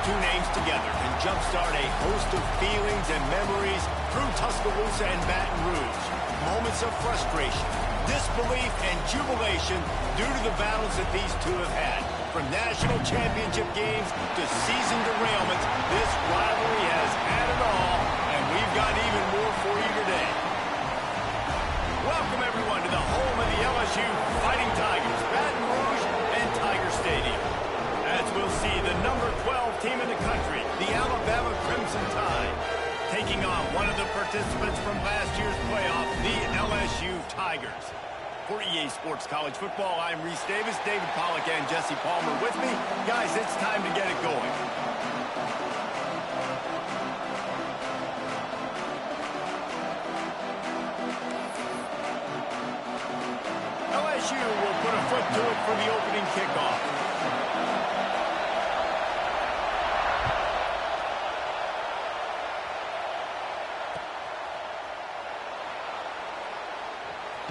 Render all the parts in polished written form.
two names together can jumpstart a host of feelings and memories through Tuscaloosa and Baton Rouge. Moments of frustration, disbelief, and jubilation due to the battles that these two have had. From national championship games to season derailments, this rivalry has had it all, and we've got even more for you today. Welcome, everyone, to the home of the LSU Fighting Tigers, Baton Rouge and Tiger Stadium. As we'll see, the number 12 team in the country, the Alabama Crimson Tide, taking on one of the participants from last year's playoff, the LSU Tigers. For EA Sports College Football, I'm Reese Davis, David Pollack, and Jesse Palmer with me. Guys, it's time to get it going. LSU will put a foot to it for the opening kickoff.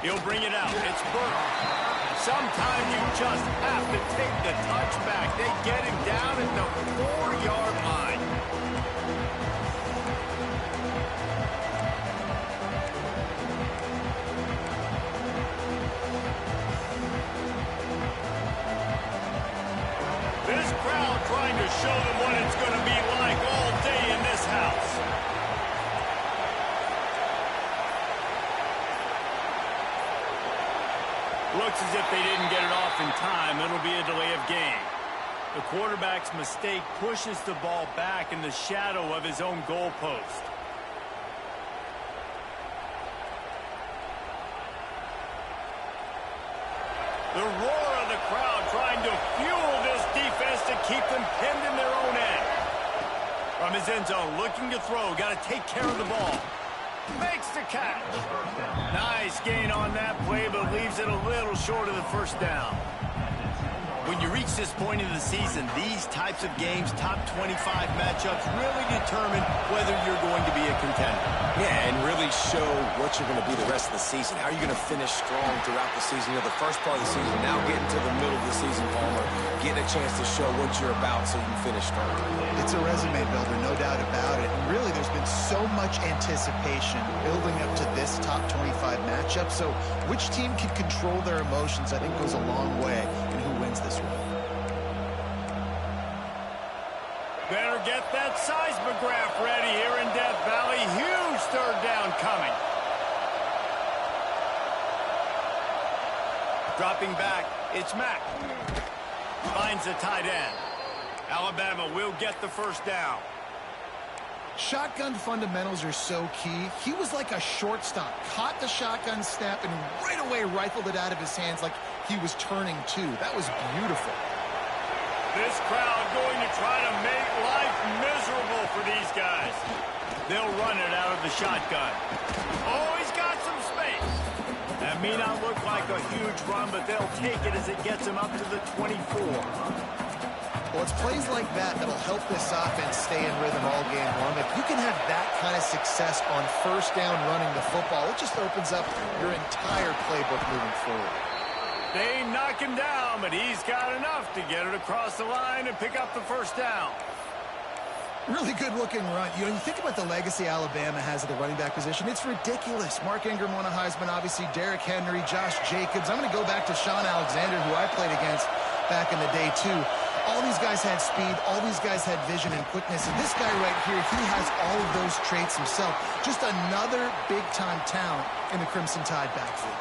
He'll bring it out. It's Burke. Sometimes you just have to take the touchback. They get him down at the 4-yard line. This crowd trying to show them what it's going to be like all day in this house. Looks as if they didn't get it off in time. It'll be a delay of game. The quarterback's mistake pushes the ball back in the shadow of his own goalpost. The roar of the crowd trying to fuel this defense to keep them pinned in their own end. From his end zone, looking to throw. Got to take care of the ball. Makes the catch. Nice gain on that play, but leaves it a little short of the first down. When you reach this point in the season, these types of games, top 25 matchups, really determine whether you're going to be a contender. Yeah, and really show what you're going to be the rest of the season. How are you going to finish strong throughout the season? You know, the first part of the season, now getting to the middle of the season, Palmer, getting a chance to show what you're about so you can finish strong. It's a resume builder, no doubt about it. And really, there's been so much anticipation building up to this top 25 matchup. So which team can control their emotions, I think, goes a long way in who wins this one. Better get that seismograph ready here in Death Valley. Huge third down coming. Dropping back, it's Mack. Finds the tight end. Alabama will get the first down. Shotgun fundamentals are so key. He was like a shortstop, caught the shotgun snap, and right away rifled it out of his hands like he was turning two. That was beautiful. This crowd going to try to make life miserable for these guys. They'll run it out of the shotgun. Oh, he's got some space. That may not look like a huge run, but they'll take it as it gets him up to the 24. Well, it's plays like that that'll help this offense stay in rhythm all game long. If you can have that kind of success on first down running the football, it just opens up your entire playbook moving forward. They knock him down, but he's got enough to get it across the line and pick up the first down. Really good-looking run. You know, you think about the legacy Alabama has at the running back position. It's ridiculous. Mark Ingram won a Heisman, obviously. Derrick Henry, Josh Jacobs. I'm going to go back to Sean Alexander, who I played against back in the day, too. All these guys had speed. All these guys had vision and quickness. And this guy right here, he has all of those traits himself. Just another big-time talent in the Crimson Tide backfield.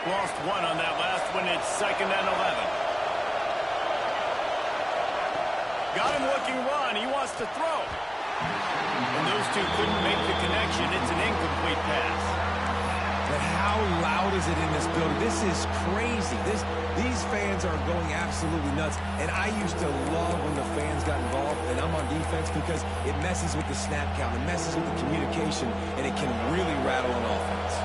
Lost one on that last one. It's 2nd and 11. Got him looking run. He wants to throw. And those two couldn't make the connection. It's an incomplete pass. But how loud is it in this building? This is crazy. These fans are going absolutely nuts. And I used to love when the fans got involved, and I'm on defense, because it messes with the snap count. It messes with the communication, and it can really rattle an offense.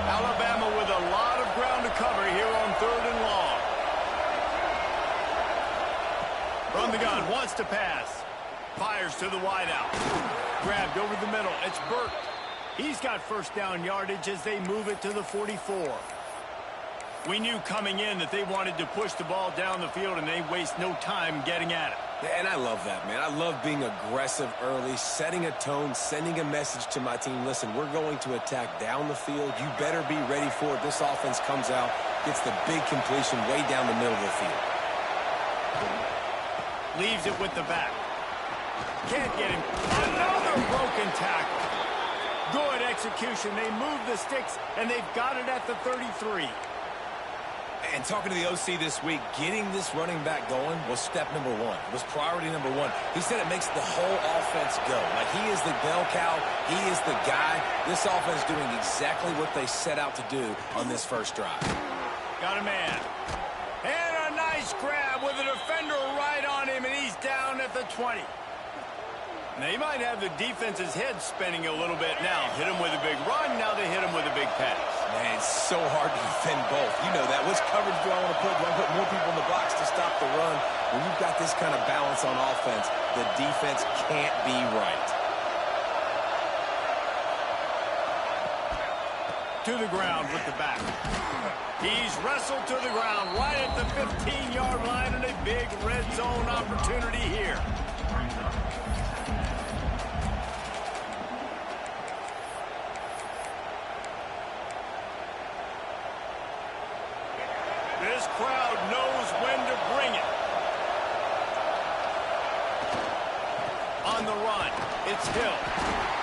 Alabama with a lot of ground to cover here on 3rd and long. From the gun, wants to pass. Fires to the wideout. Grabbed over the middle. It's Burke. He's got first down yardage as they move it to the 44. We knew coming in that they wanted to push the ball down the field, and they waste no time getting at it. Yeah, and I love that, man. I love being aggressive early, setting a tone, sending a message to my team. Listen, we're going to attack down the field. You better be ready for it. This offense comes out, gets the big completion way down the middle of the field. Leaves it with the back. Can't get him. Another broken tackle. Good execution. They move the sticks, and they've got it at the 33. And talking to the OC this week, getting this running back going was step number one. It was priority number one. He said it makes the whole offense go. Like, he is the bell cow. He is the guy. This offense doing exactly what they set out to do on this first drive. Got a man. And a nice grab with a defender right on him, and he's down at the 20. They might have the defense's head spinning a little bit now. Hit him with a big run, now they hit him with a big pass. Man, it's so hard to defend both. You know that. Which coverage do I want to put? Do I put more people in the box to stop the run? When you've got this kind of balance on offense, the defense can't be right. To the ground with the back. He's wrestled to the ground right at the 15-yard line, and a big red zone opportunity here. This crowd knows when to bring it. On the run, it's Hill.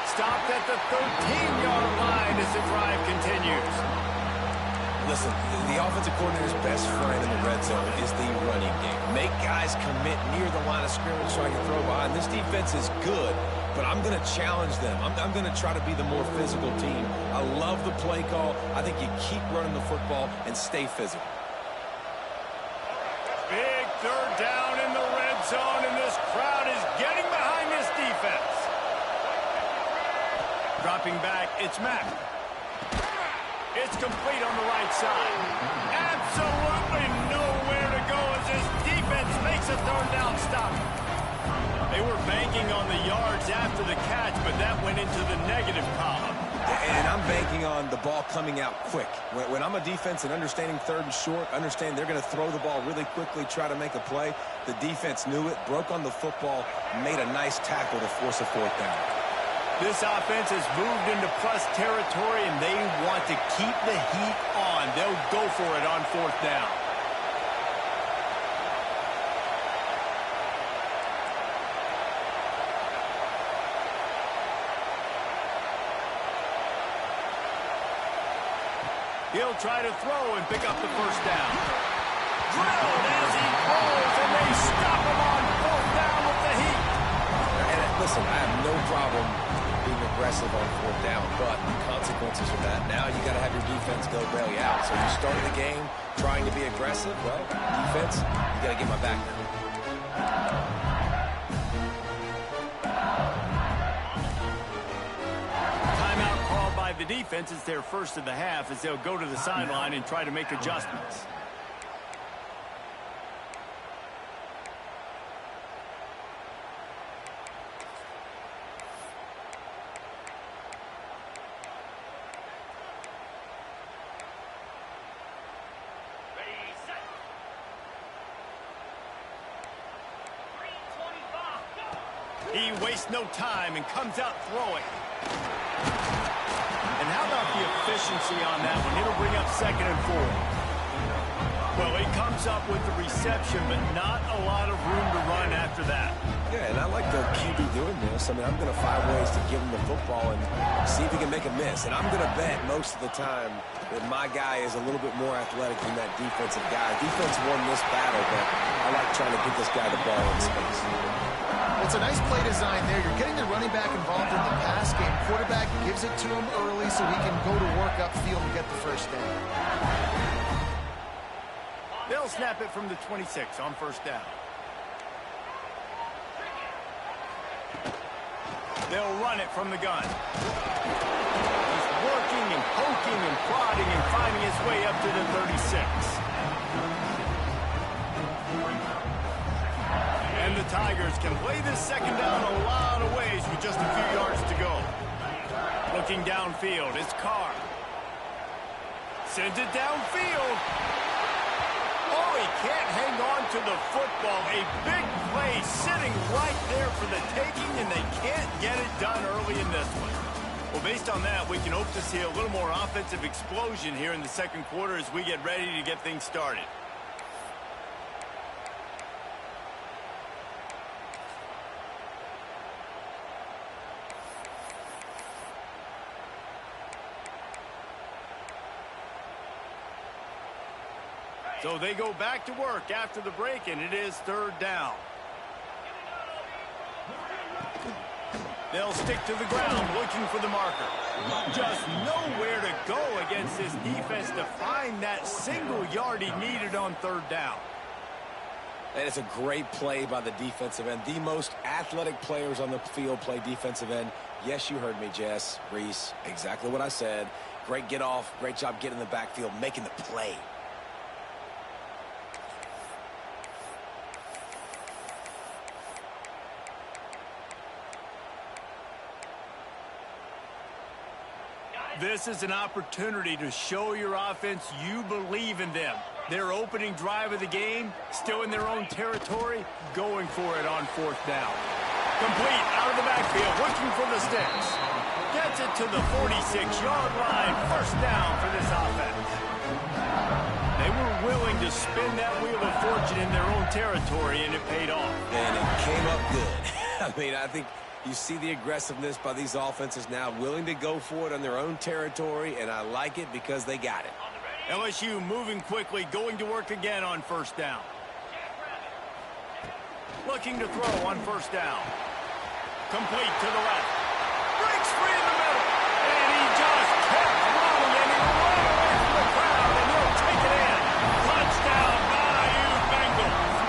Stopped at the 13-yard line as the drive continues. Listen, the offensive coordinator's best friend in the red zone is the running game. Make guys commit near the line of scrimmage so I can throw behind. This defense is good, but I'm going to challenge them. I'm going to try to be the more physical team. I love the play call. I think you keep running the football and stay physical. Big third down in the red zone, and this crowd is getting behind this defense. Dropping back, it's Mack. It's complete on the right side. Absolutely nowhere to go as this defense makes a third down stop. They were banking on the yards after the catch, but that went into the negative column. And I'm banking on the ball coming out quick. When I'm a defense and understanding third and short, understand they're going to throw the ball really quickly, try to make a play. The defense knew it, broke on the football, made a nice tackle to force a fourth down. This offense has moved into plus territory, and they want to keep the heat on. They'll go for it on fourth down. He'll try to throw and pick up the first down. Drilled as he throws, and they stop him on fourth down with the heat. And listen, I have no problem being aggressive on fourth down, but the consequences of that, now you got to have your defense go bail you out. So you start the game trying to be aggressive, well, defense, you got to get my back now. Timeout called by the defense. It's their first of the half as they'll go to the sideline and try to make adjustments. He wastes no time and comes out throwing. And how about the efficiency on that one? It'll bring up 2nd and 4. Well, he comes up with the reception, but not a lot of room to run after that. Yeah, and I like the QB doing this. I mean, I'm going to find ways to give him the football and see if he can make a miss. And I'm going to bet most of the time that my guy is a little bit more athletic than that defensive guy. Defense won this battle, but I like trying to get this guy the ball in space. It's a nice play design there. You're getting the running back involved in the pass game. Quarterback gives it to him early so he can go to work upfield and get the first down. They'll snap it from the 26 on first down. They'll run it from the gun. He's working and poking and prodding and finding his way up to the 36. And the Tigers can play this second down a lot of ways with just a few yards to go. Looking downfield, it's Carr. Sends it downfield. Oh, he can't hang on to the football. A big play sitting right there for the taking, and they can't get it done early in this one. Well, based on that, we can hope to see a little more offensive explosion here in the second quarter as we get ready to get things started. So they go back to work after the break, and it is third down. They'll stick to the ground looking for the marker. Just nowhere to go against this defense to find that single yard he needed on third down. And it's a great play by the defensive end. The most athletic players on the field play defensive end. Yes, you heard me, Jess, Reese. Exactly what I said. Great get off. Great job getting in the backfield, making the play. This is an opportunity to show your offense you believe in them. Their opening drive of the game, still in their own territory, going for it on fourth down. Complete out of the backfield, looking for the sticks. Gets it to the 46-yard line. First down for this offense. They were willing to spin that wheel of fortune in their own territory, and it paid off. And it came up good. I mean, I think you see the aggressiveness by these offenses now, willing to go for it on their own territory, and I like it because they got it. LSU moving quickly, going to work again on first down. Looking to throw on first down. Complete to the left. Breaks free in the middle. And he just kept rolling, and he'll run away from the crowd, and he'll take it in. Touchdown, Bayou Bengals.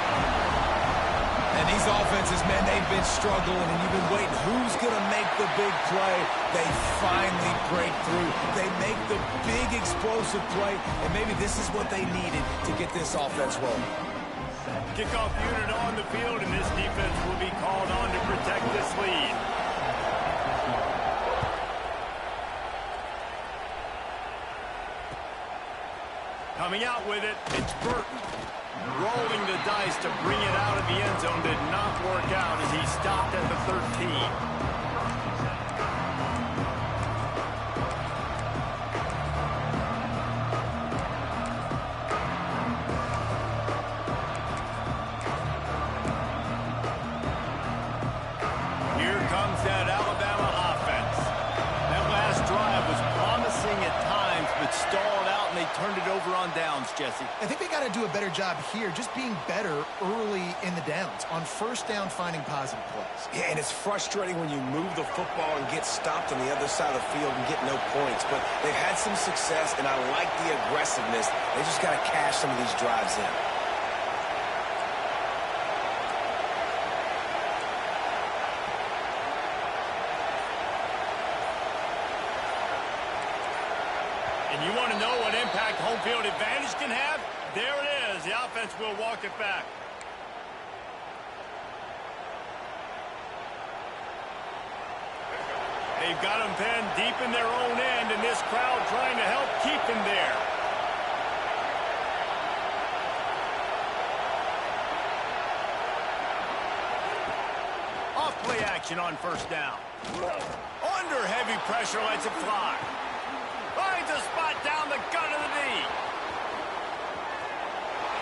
And these offenses, man, they've been struggling, and you've been waiting. Who's going to make the big play? They finally break through. They make the big explosive play, and maybe this is what they needed to get this offense rolling. Kickoff unit on the field, and this defense will be called on to protect this lead. Coming out with it, it's Burton. Rolling the dice to bring it out of the end zone did not work out as he stopped at the 13. Turned it over on downs, Jesse. I think they got to do a better job here, just being better early in the downs, on first down finding positive plays. Yeah, and it's frustrating when you move the football and get stopped on the other side of the field and get no points, but they've had some success, and I like the aggressiveness. They just got to cash some of these drives in. You want to know what impact home field advantage can have? There it is. The offense will walk it back. They've got them pinned deep in their own end, and this crowd trying to help keep them there. Off play action on first down. Under heavy pressure, lets it fly. Finds a spot down the gut of the knee.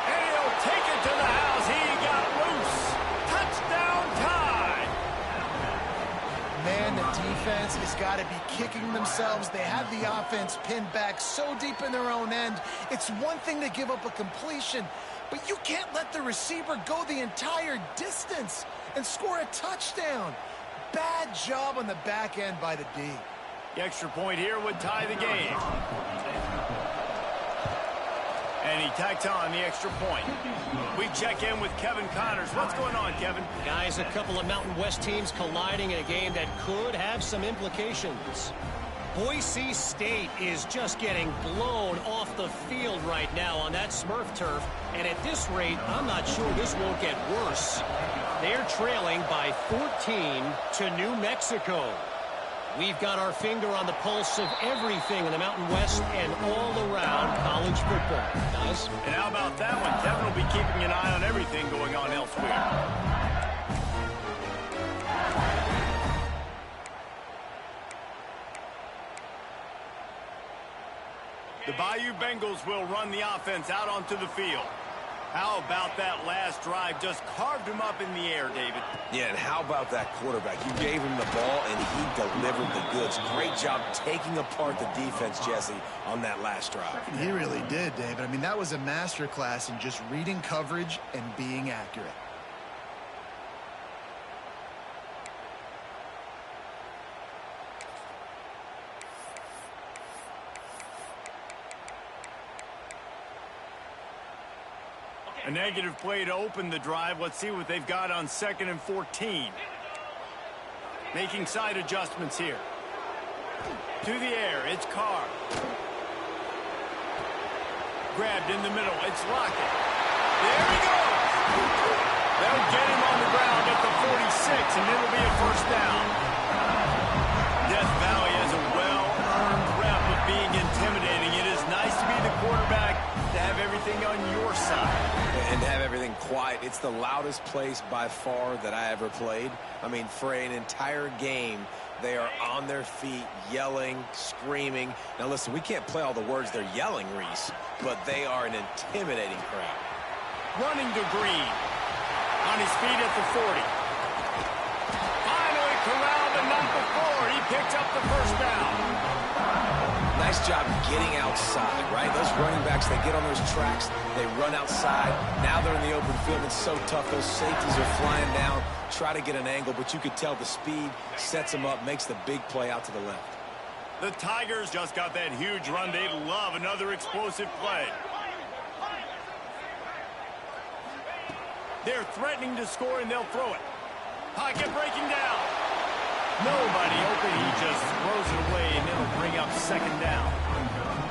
And he'll take it to the house. He got loose. Touchdown time. Man, the defense has got to be kicking themselves. They have the offense pinned back so deep in their own end. It's one thing to give up a completion, but you can't let the receiver go the entire distance and score a touchdown. Bad job on the back end by the D. The extra point here would tie the game. And he tacks on the extra point. We check in with Kevin Connors. What's going on, Kevin? Guys, a couple of Mountain West teams colliding in a game that could have some implications. Boise State is just getting blown off the field right now on that Smurf turf. And at this rate, I'm not sure this won't get worse. They're trailing by 14 to New Mexico. We've got our finger on the pulse of everything in the Mountain West and all around college football. Guys? And how about that one? Kevin will be keeping an eye on everything going on elsewhere. The Bayou Bengals will run the offense out onto the field. How about that last drive? Just carved him up in the air, David. Yeah, and how about that quarterback? You gave him the ball, and he delivered the goods. Great job taking apart the defense, Jesse, on that last drive. He really did, David. I mean, that was a masterclass in just reading coverage and being accurate. A negative play to open the drive. Let's see what they've got on 2nd and 14. Making side adjustments here. To the air, it's Carr. Grabbed in the middle, it's Lockett. There he goes! They'll get him on the ground at the 46, and it'll be a first down. Death Valley has a well-earned rep of being intimidating. It is nice to be the quarterback, to have everything on your side. And to have everything quiet. It's the loudest place by far that I ever played. I mean, for an entire game, they are on their feet, yelling, screaming. Now, listen, we can't play all the words they're yelling, Reese, but they are an intimidating crowd. Running to Green. On his feet at the 40. Finally corralled and not before. He picked up the first down. Nice job getting outside, right? Those running backs, they get on those tracks, they run outside. Now they're in the open field. It's so tough. Those safeties are flying down, try to get an angle, but you could tell the speed sets them up, makes the big play out to the left. The Tigers just got that huge run. They love another explosive play. They're threatening to score, and they'll throw it. Pocket breaking down. Nobody open. He just throws it away, and it'll bring up 2nd down.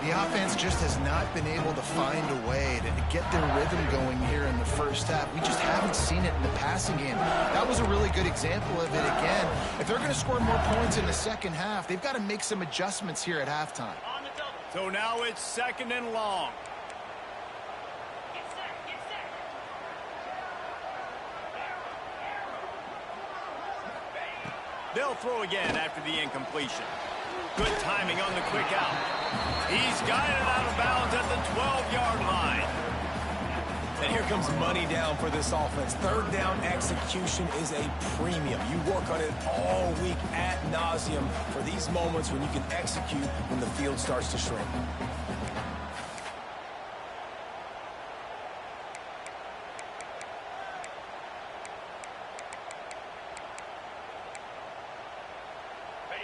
The offense just has not been able to find a way to get their rhythm going here in the first half. We just haven't seen it in the passing game. That was a really good example of it again. If they're going to score more points in the second half, they've got to make some adjustments here at halftime. So now it's 2nd and long. They'll throw again after the incompletion. Good timing on the quick out. He's got it out of bounds at the 12-yard line. And here comes money down for this offense. 3rd down execution is a premium. You work on it all week ad nauseum for these moments when you can execute when the field starts to shrink.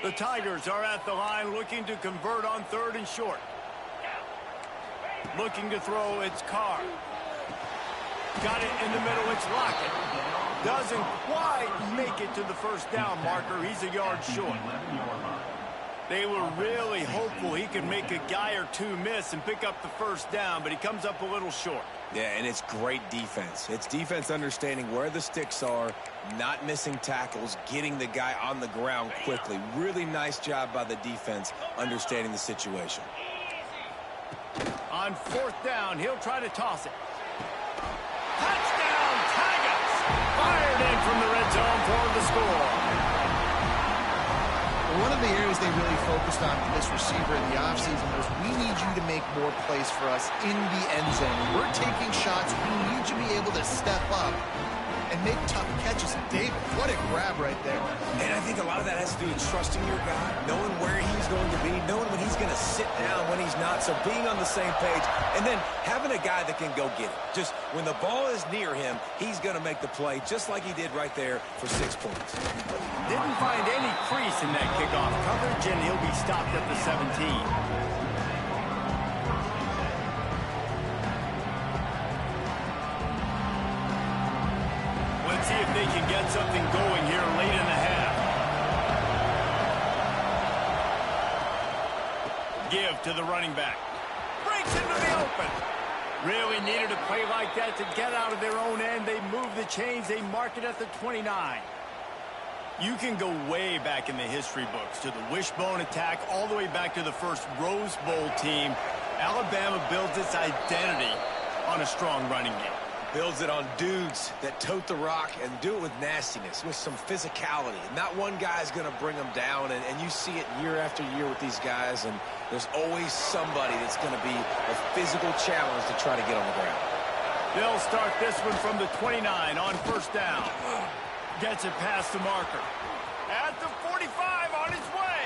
The Tigers are at the line looking to convert on 3rd and short. Looking to throw, it's Carr. Got it in the middle, it's Lockett. Doesn't quite make it to the first down marker. He's a yard short. They were really hopeful he could make a guy or two miss and pick up the first down, but he comes up a little short. Yeah, and it's great defense. It's defense understanding where the sticks are, not missing tackles, getting the guy on the ground quickly. Really nice job by the defense understanding the situation. On 4th down, he'll try to toss it. Touchdown, Tigers! Fired in from the red zone for the score. One of the areas they really focused on for this receiver in the offseason was we need you to make more plays for us in the end zone. We're taking shots. We need you to be able to step up and make tough catches. And David, what a grab right there. And I think a lot of that has to do with trusting your guy, knowing where he's going to be, knowing when he's going to sit down, when he's not. So being on the same page, and then having a guy that can go get it. Just when the ball is near him, he's going to make the play, just like he did right there for 6 points. Didn't find any crease in that kickoff coverage, and he'll be stopped at the 17. Let's see if they can get something going here late in the half. Give to the running back. Breaks into the open. Really needed a play like that to get out of their own end. They move the chains. They mark it at the 29. You can go way back in the history books to the wishbone attack all the way back to the first Rose Bowl team. Alabama builds its identity on a strong running game. Builds it on dudes that tote the rock and do it with nastiness, with some physicality. Not one guy's going to bring them down, and you see it year after year with these guys, and there's always somebody that's going to be a physical challenge to try to get on the ground. They'll start this one from the 29 on first down. Gets it past the marker. At the 45 on his way.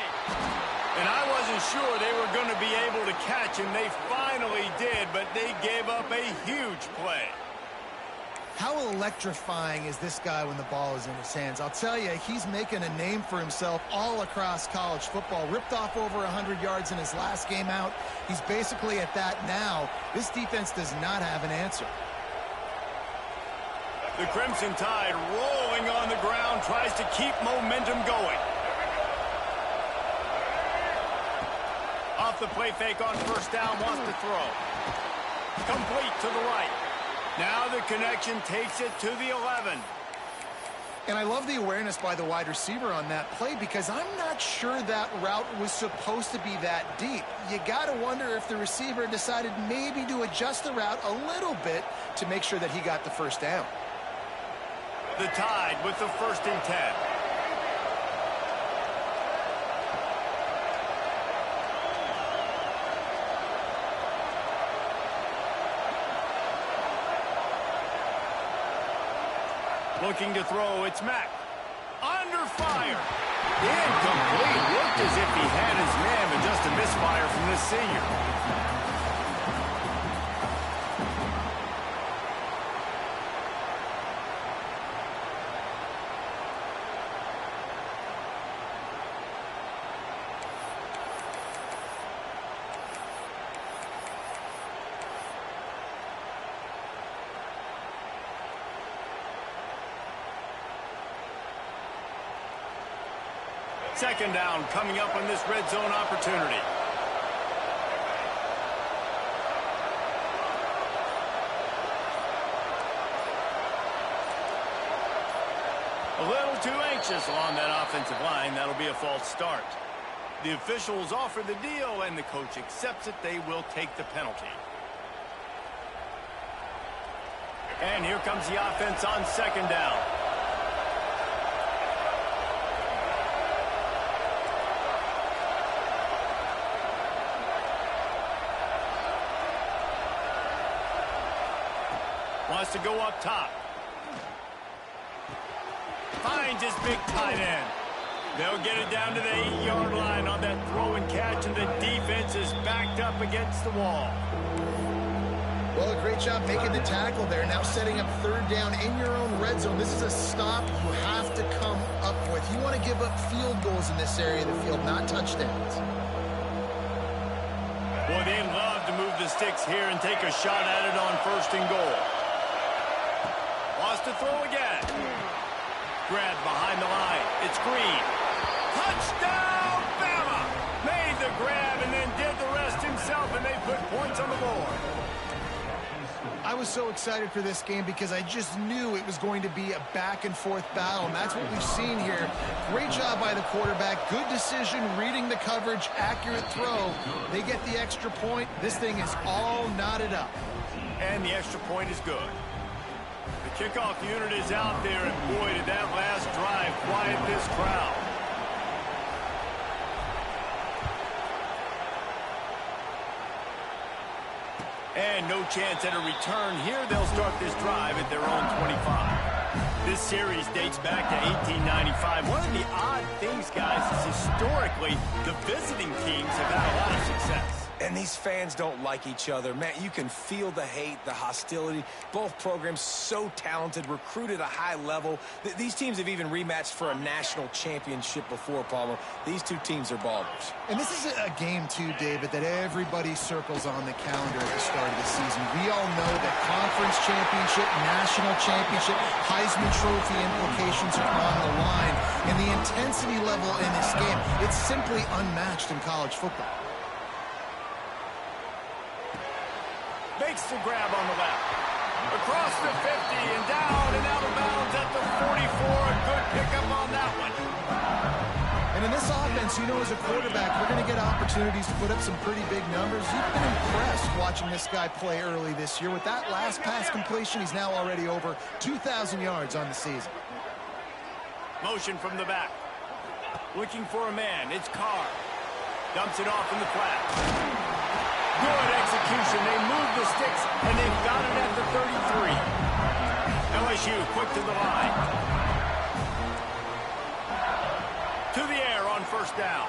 And I wasn't sure they were going to be able to catch him. They finally did, but they gave up a huge play. How electrifying is this guy when the ball is in his hands? I'll tell you, he's making a name for himself all across college football. Ripped off over 100 yards in his last game out. He's basically at that now. This defense does not have an answer. The Crimson Tide rolling on the ground, tries to keep momentum going. Off the play fake on first down, wants to throw. Complete to the right. Now the connection takes it to the 11. And I love the awareness by the wide receiver on that play because I'm not sure that route was supposed to be that deep. You got to wonder if the receiver decided maybe to adjust the route a little bit to make sure that he got the first down. The Tide with the 1st and 10. Looking to throw, it's Mack. Under fire. Incomplete. Looked as if he had his man, but just a misfire from this senior. Second down coming up on this red zone opportunity. A little too anxious along that offensive line. That'll be a false start. The officials offer the deal, and the coach accepts it. They will take the penalty. And here comes the offense on second down. Wants to go up top. Finds his big tight end. They'll get it down to the 8-yard line on that throw and catch, and the defense is backed up against the wall. Well, a great job making the tackle there. Now setting up third down in your own red zone. This is a stop you have to come up with. You want to give up field goals in this area of the field, not touchdowns. Boy, they love to move the sticks here and take a shot at it on 1st and goal. Wants to throw again. Grabbed behind the line. It's Green. Touchdown, Bama! Made the grab and then did the rest himself, and they put points on the board. I was so excited for this game because I just knew it was going to be a back-and-forth battle, and that's what we've seen here. Great job by the quarterback. Good decision, reading the coverage, accurate throw. They get the extra point. This thing is all knotted up. And the extra point is good. The kickoff unit is out there, and boy, did that last drive quiet this crowd. And no chance at a return here. They'll start this drive at their own 25. This series dates back to 1895. One of the odd things, guys, is historically the visiting teams have had a lot of success. And these fans don't like each other. Man, you can feel the hate, the hostility. Both programs so talented, recruited at a high level. These teams have even rematched for a national championship before, Palmer. These two teams are ballers. And this is a game, too, David, that everybody circles on the calendar at the start of the season. We all know that conference championship, national championship, Heisman Trophy implications are on the line. And the intensity level in this game, it's simply unmatched in college football. Makes the grab on the left. Across the 50 and down and out of bounds at the 44. A good pickup on that one. And in this offense, you know, as a quarterback, you're going to get opportunities to put up some pretty big numbers. You've been impressed watching this guy play early this year. With that last pass completion, he's now already over 2,000 yards on the season. Motion from the back. Looking for a man. It's Carr. Dumps it off in the flat. Good execution. They move the sticks, and they've got it at the 33. LSU quick to the line. To the air on first down.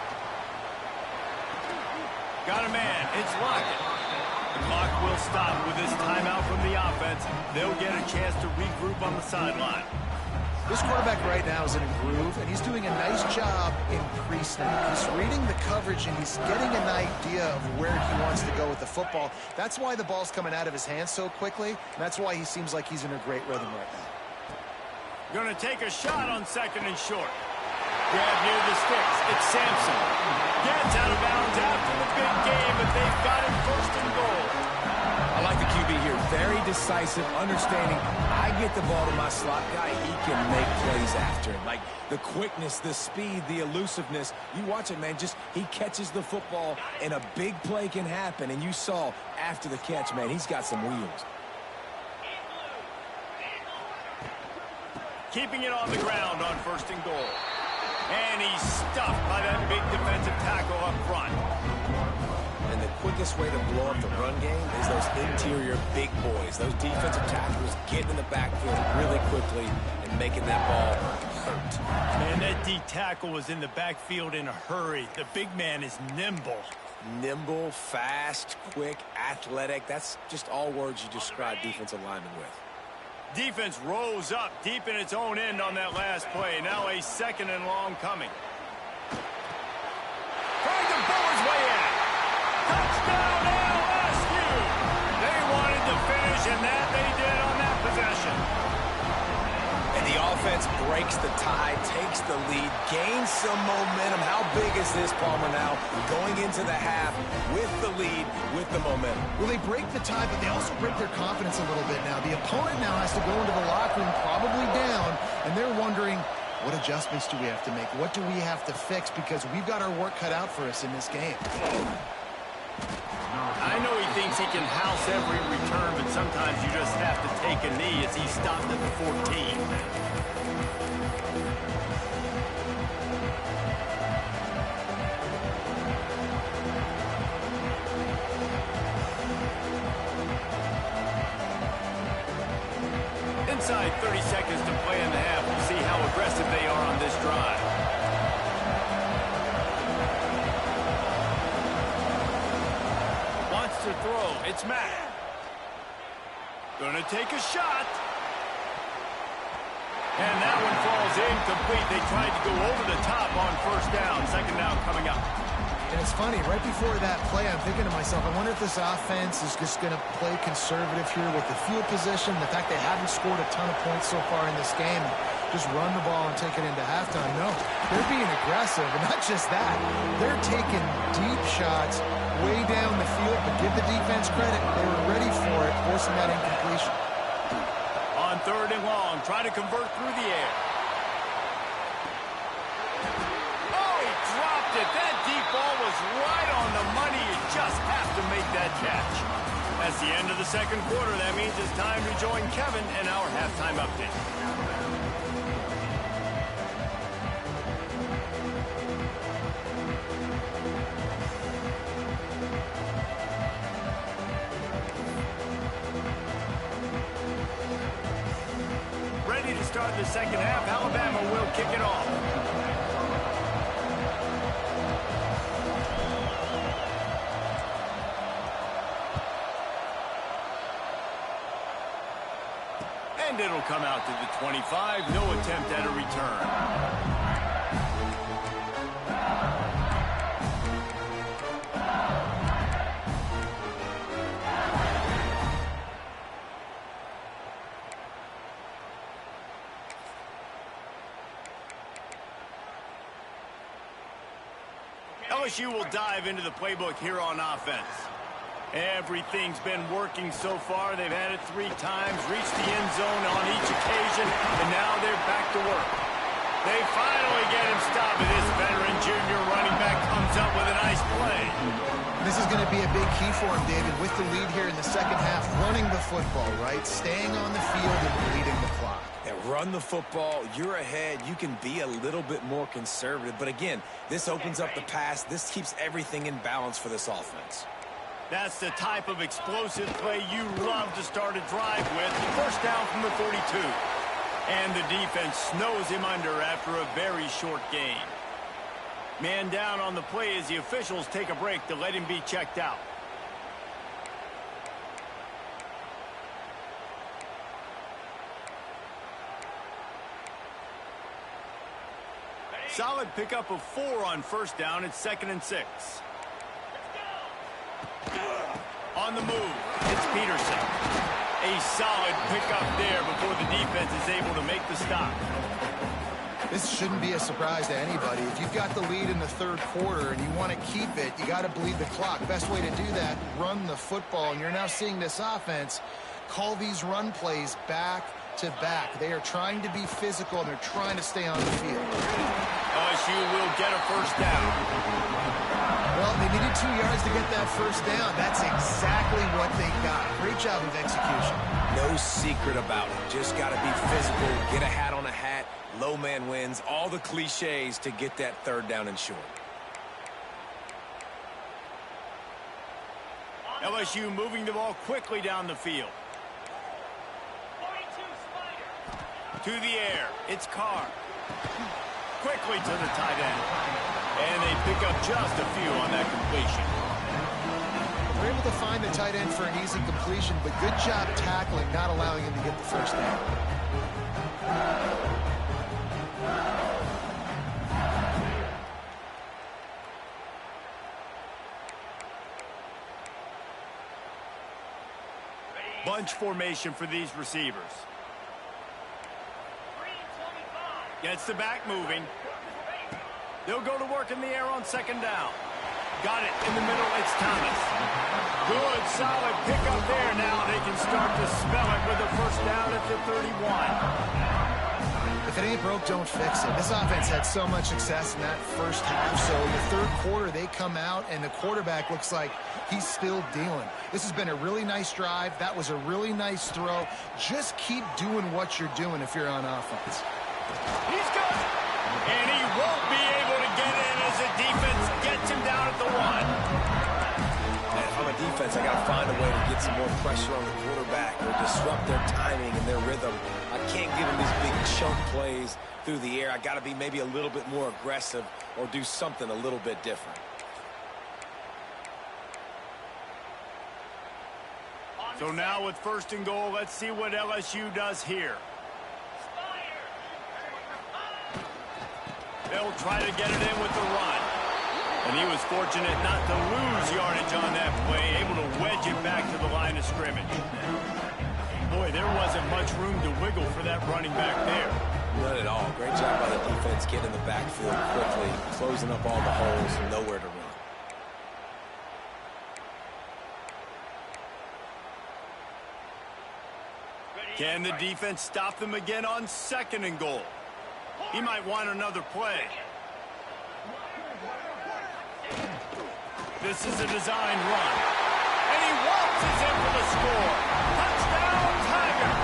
Got a man. It's Lockett. The clock will stop with this timeout from the offense. They'll get a chance to regroup on the sideline. This quarterback right now is in a groove, and he's doing a nice job in pre-snap. He's reading the coverage, and he's getting an idea of where he wants to go with the football. That's why the ball's coming out of his hands so quickly, and that's why he seems like he's in a great rhythm right now. Going to take a shot on second and short. Grab near the sticks. It's Sampson. Gets out of bounds after the big game, but they've got him first and goal. I like the QB here. Very decisive, understanding. I get the ball to my slot guy, he can make plays after it. Like the quickness, the speed, the elusiveness. You watch it, man. Just he catches the football, and a big play can happen. And you saw after the catch, man, he's got some wheels. Keeping it on the ground on first and goal. And he's stuffed by that big defensive tackle up front. And the quickest way to blow up the run game is those interior big boys. Those defensive tackles getting in the backfield really quickly and making that ball hurt. Man, that D tackle was in the backfield in a hurry. The big man is nimble. Nimble, fast, quick, athletic. That's just all words you describe defensive linemen with. Defense rose up deep in its own end on that last play. Now a second and long coming. Trying to pull his way in. Touchdown LSU! They wanted to finish, and that they did on that possession. And the offense breaks the tie, takes the lead, gains some momentum. How big is this, Palmer, now? Going into the half with the lead, with the momentum. Well, they break the tie, but they also break their confidence a little bit now. The opponent now has to go into the locker room probably down, and they're wondering, what adjustments do we have to make? What do we have to fix? Because we've got our work cut out for us in this game. I know he thinks he can house every return, but sometimes you just have to take a knee as he stopped at the 14. Inside 30 seconds to play in the half. We'll see how aggressive they are on this drive. Wants to throw. It's Matt. Gonna take a shot. And that one falls incomplete. They tried to go over the top on first down. Second down coming up. And it's funny, right before that play, I'm thinking to myself, I wonder if this offense is just going to play conservative here with the field position, the fact they haven't scored a ton of points so far in this game, just run the ball and take it into halftime. No, they're being aggressive, and not just that. They're taking deep shots way down the field, but give the defense credit. They were ready for it, forcing that incompletion. On third and long, trying to convert through the air. That deep ball was right on the money. You just have to make that catch. That's the end of the second quarter. That means it's time to join Kevin and our halftime update. Ready to start the second half. Alabama will kick it off. And it'll come out to the 25. No attempt at a return. LSU will dive into the playbook here on offense. Everything's been working so far. They've had it 3 times, reached the end zone on each occasion, and now they're back to work. They finally get him stopped, and this veteran junior running back comes up with a nice play. This is going to be a big key for him, David, with the lead here in the second half, running the football, right? Staying on the field and bleeding the clock. Yeah, run the football. You're ahead. You can be a little bit more conservative. But again, this opens up the pass. This keeps everything in balance for this offense. That's the type of explosive play you love to start a drive with. First down from the 42. And the defense snows him under after a very short game. Man down on the play as the officials take a break to let him be checked out. Solid pickup of 4 on first down. It's 2nd and 6. On the move, it's Peterson. A solid pickup there before the defense is able to make the stop. This shouldn't be a surprise to anybody. If you've got the lead in the third quarter and you want to keep it, you got to bleed the clock. Best way to do that, run the football. And you're now seeing this offense call these run plays back to back. They are trying to be physical, and they're trying to stay on the field. LSU will get a first down. Well, they needed 2 yards to get that first down. That's exactly what they got. Great job of execution. No secret about it. Just got to be physical, get a hat on a hat, low man wins, all the cliches to get that third down and short. LSU moving the ball quickly down the field. To the air, it's Carr. Quickly to the tight end. And they pick up just a few on that completion. They're able to find the tight end for an easy completion, but good job tackling, not allowing him to get the first down. Bunch formation for these receivers. Gets the back moving. They'll go to work in the air on second down. Got it in the middle. It's Thomas. Good, solid pickup there. Now they can start to smell it with a first down at the 31. If it ain't broke, don't fix it. This offense had so much success in that first half, so in the third quarter they come out and the quarterback looks like he's still dealing. This has been a really nice drive. That was a really nice throw. Just keep doing what you're doing if you're on offense. He's good. And he won't be able to get in as the defense gets him down at the 1. And if I'm a defense, I got to find a way to get some more pressure on the quarterback or disrupt their timing and their rhythm. I can't give them these big chunk plays through the air. I got to be maybe a little bit more aggressive or do something a little bit different. So now with first and goal, let's see what LSU does here. They'll try to get it in with the run. And he was fortunate not to lose yardage on that play, able to wedge it back to the line of scrimmage. Boy, there wasn't much room to wiggle for that running back there. Not at all. Great job by the defense getting in the backfield quickly, closing up all the holes, nowhere to run. Can the defense stop them again on second and goal? He might want another play. This is a design run. And he waltzes in for the score. Touchdown, Tigers!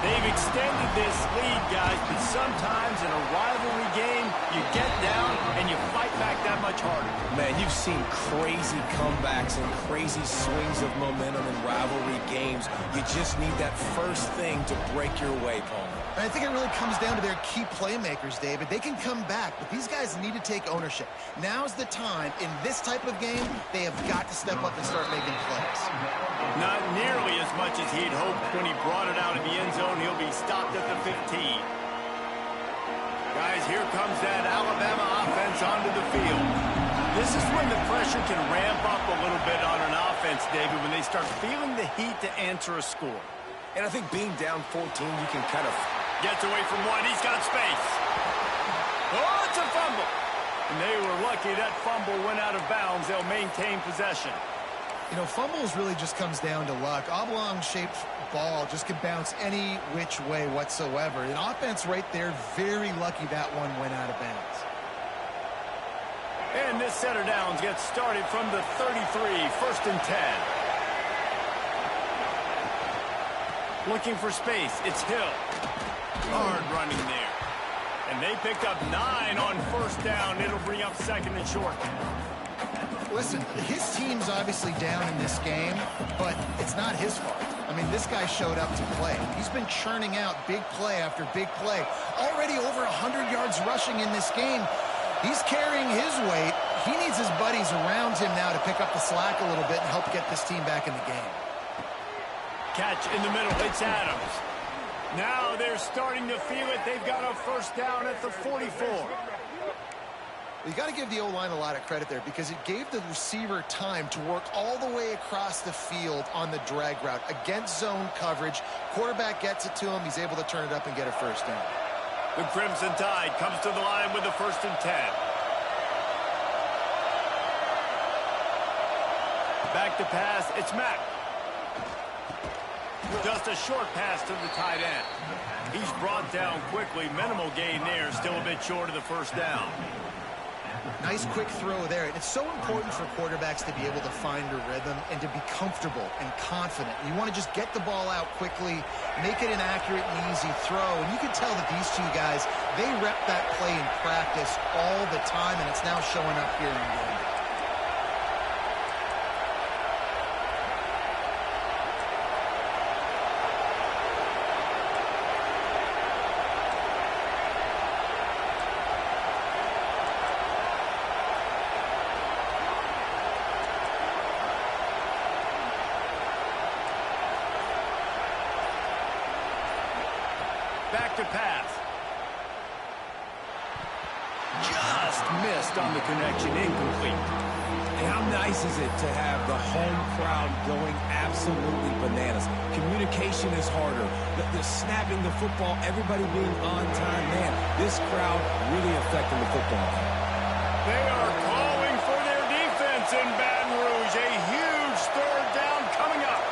They've extended this lead, guys, but sometimes in a rivalry game, you get down and you fight back that much harder. Man, you've seen crazy comebacks and crazy swings of momentum in rivalry games. You just need that first thing to break your way, Paul. And I think it really comes down to their key playmakers, David. They can come back, but these guys need to take ownership. Now's the time. In this type of game, they have got to step up and start making plays. Not nearly as much as he'd hoped when he brought it out in the end zone. He'll be stopped at the 15. Guys, here comes that Alabama offense onto the field. This is when the pressure can ramp up a little bit on an offense, David, when they start feeling the heat to answer a score. And I think being down 14, you can kind of... Gets away from one. He's got space. Oh, it's a fumble. And they were lucky that fumble went out of bounds. They'll maintain possession. You know, fumbles really just comes down to luck. Oblong-shaped ball just can bounce any which way whatsoever. An offense right there, very lucky that one went out of bounds. And this set of downs gets started from the 33, 1st and 10. Looking for space, it's Hill. Hard running there. And they picked up 9 on 1st down. It'll bring up 2nd and short. Listen, his team's obviously down in this game, but it's not his fault. I mean, this guy showed up to play. He's been churning out big play after big play. Already over 100 yards rushing in this game. He's carrying his weight. He needs his buddies around him now to pick up the slack a little bit and help get this team back in the game. Catch in the middle. It's Adams. Now they're starting to feel it. They've got a 1st down at the 44. You got to give the O-line a lot of credit there because it gave the receiver time to work all the way across the field on the drag route against zone coverage. Quarterback gets it to him. He's able to turn it up and get a 1st down. The Crimson Tide comes to the line with the 1st and 10. Back to pass. It's Mack. Just a short pass to the tight end. He's brought down quickly. Minimal gain there. Still a bit short of the 1st down. Nice quick throw there. And it's so important for quarterbacks to be able to find a rhythm and to be comfortable and confident. You want to just get the ball out quickly, make it an accurate and easy throw. And you can tell that these two guys, they rep that play in practice all the time, and it's now showing up here in the game. Back to pass. Just missed on the connection. Incomplete. And how nice is it to have the home crowd going absolutely bananas? Communication is harder. The snapping the football, everybody being on time. Man, this crowd really affecting the football game. They are calling for their defense in Baton Rouge. A huge 3rd down coming up.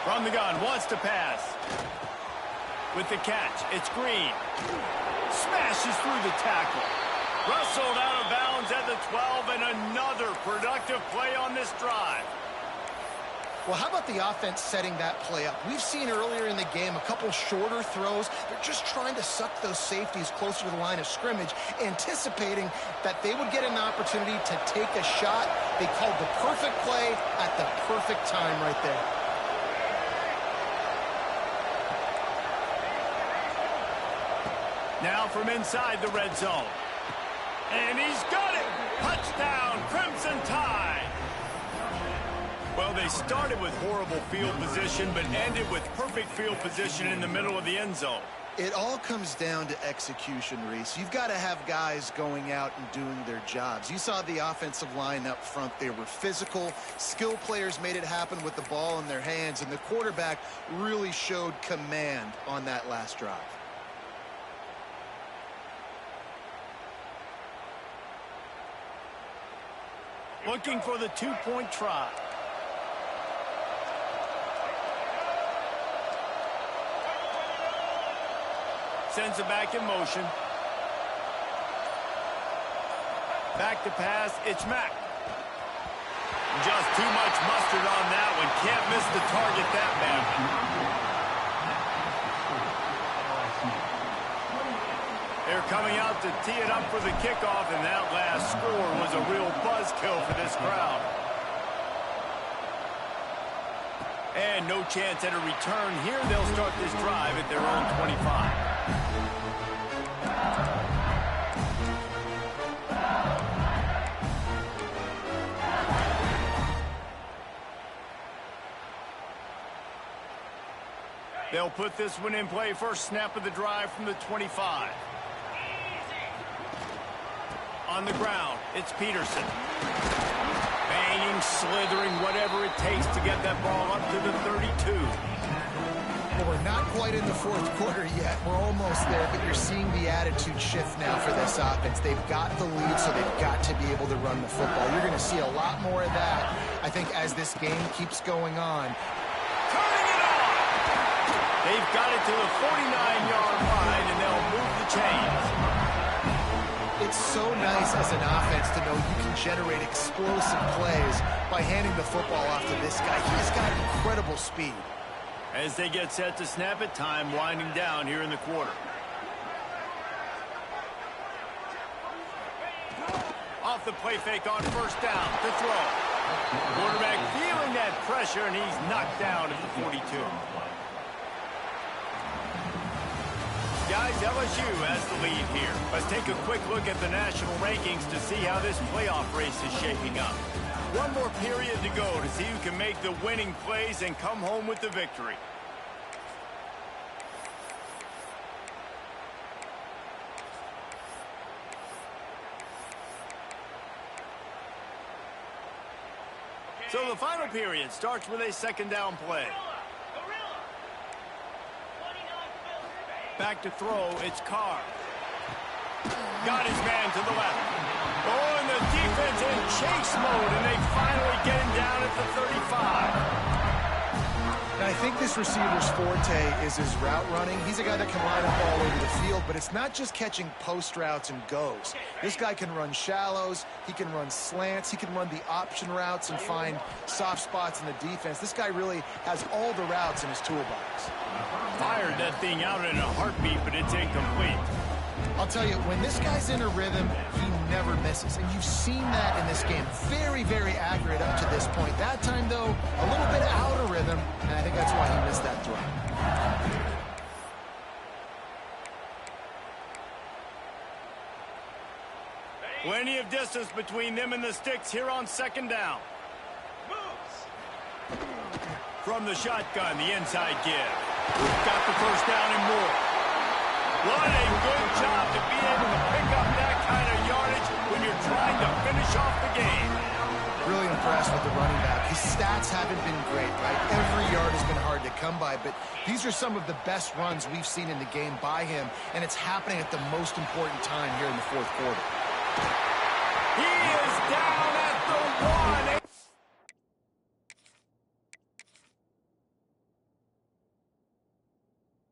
From the gun, wants to pass. With the catch, it's Green. Smashes through the tackle. Rustled out of bounds at the 12, and another productive play on this drive. Well, how about the offense setting that play up? We've seen earlier in the game a couple shorter throws. They're just trying to suck those safeties closer to the line of scrimmage, anticipating that they would get an opportunity to take a shot. They called the perfect play at the perfect time right there. Now from inside the red zone. And he's got it! Touchdown, Crimson Tide! Well, they started with horrible field position, but ended with perfect field position in the middle of the end zone. It all comes down to execution, Reese. You've got to have guys going out and doing their jobs. You saw the offensive line up front. They were physical. Skill players made it happen with the ball in their hands, and the quarterback really showed command on that last drive. Looking for the 2-point try. Sends it back in motion. Back to pass, it's Mack. Just too much mustard on that one. Can't miss the target that badly. They're coming out to tee it up for the kickoff, and that last score was a real buzzkill for this crowd. And no chance at a return here. They'll start this drive at their own 25. They'll put this one in play. First snap of the drive from the 25. On the ground, it's Peterson. Banging, slithering, whatever it takes to get that ball up to the 32. Well, we're not quite in the fourth quarter yet. We're almost there, but you're seeing the attitude shift now for this offense. They've got the lead, so they've got to be able to run the football. You're going to see a lot more of that, I think, as this game keeps going on. Turning it on! They've got it to the 49-yard line, and they'll move the chains. It's so nice as an offense to know you can generate explosive plays by handing the football off to this guy. He's got incredible speed. As they get set to snap it, time winding down here in the quarter. Off the play fake on first down to throw. Quarterback feeling that pressure, and he's knocked down at the 42. Guys, LSU has the lead here. Let's take a quick look at the national rankings to see how this playoff race is shaping up. One more period to go to see who can make the winning plays and come home with the victory. So the final period starts with a second down play. Back to throw, it's Carr. Got his man to the left. Oh, and the defense in chase mode, and they finally get him down at the 35. Now, I think this receiver's forte is his route running. He's a guy that can line up all over the field, but it's not just catching post routes and goes. This guy can run shallows, he can run slants, he can run the option routes and find soft spots in the defense. This guy really has all the routes in his toolbox. Fired that thing out in a heartbeat, but it's incomplete. I'll tell you, when this guy's in a rhythm, he never misses. And you've seen that in this game. Very, very accurate up to this point. That time, though, a little bit out of rhythm, and I think that's why he missed that throw. Plenty of distance between them and the sticks here on second down. From the shotgun, the inside give. Got the first down and more. What a good job to be able to pick up that kind of yardage when you're trying to finish off the game. Really impressed with the running back. His stats haven't been great, right? Every yard has been hard to come by, but these are some of the best runs we've seen in the game by him, and it's happening at the most important time here in the fourth quarter.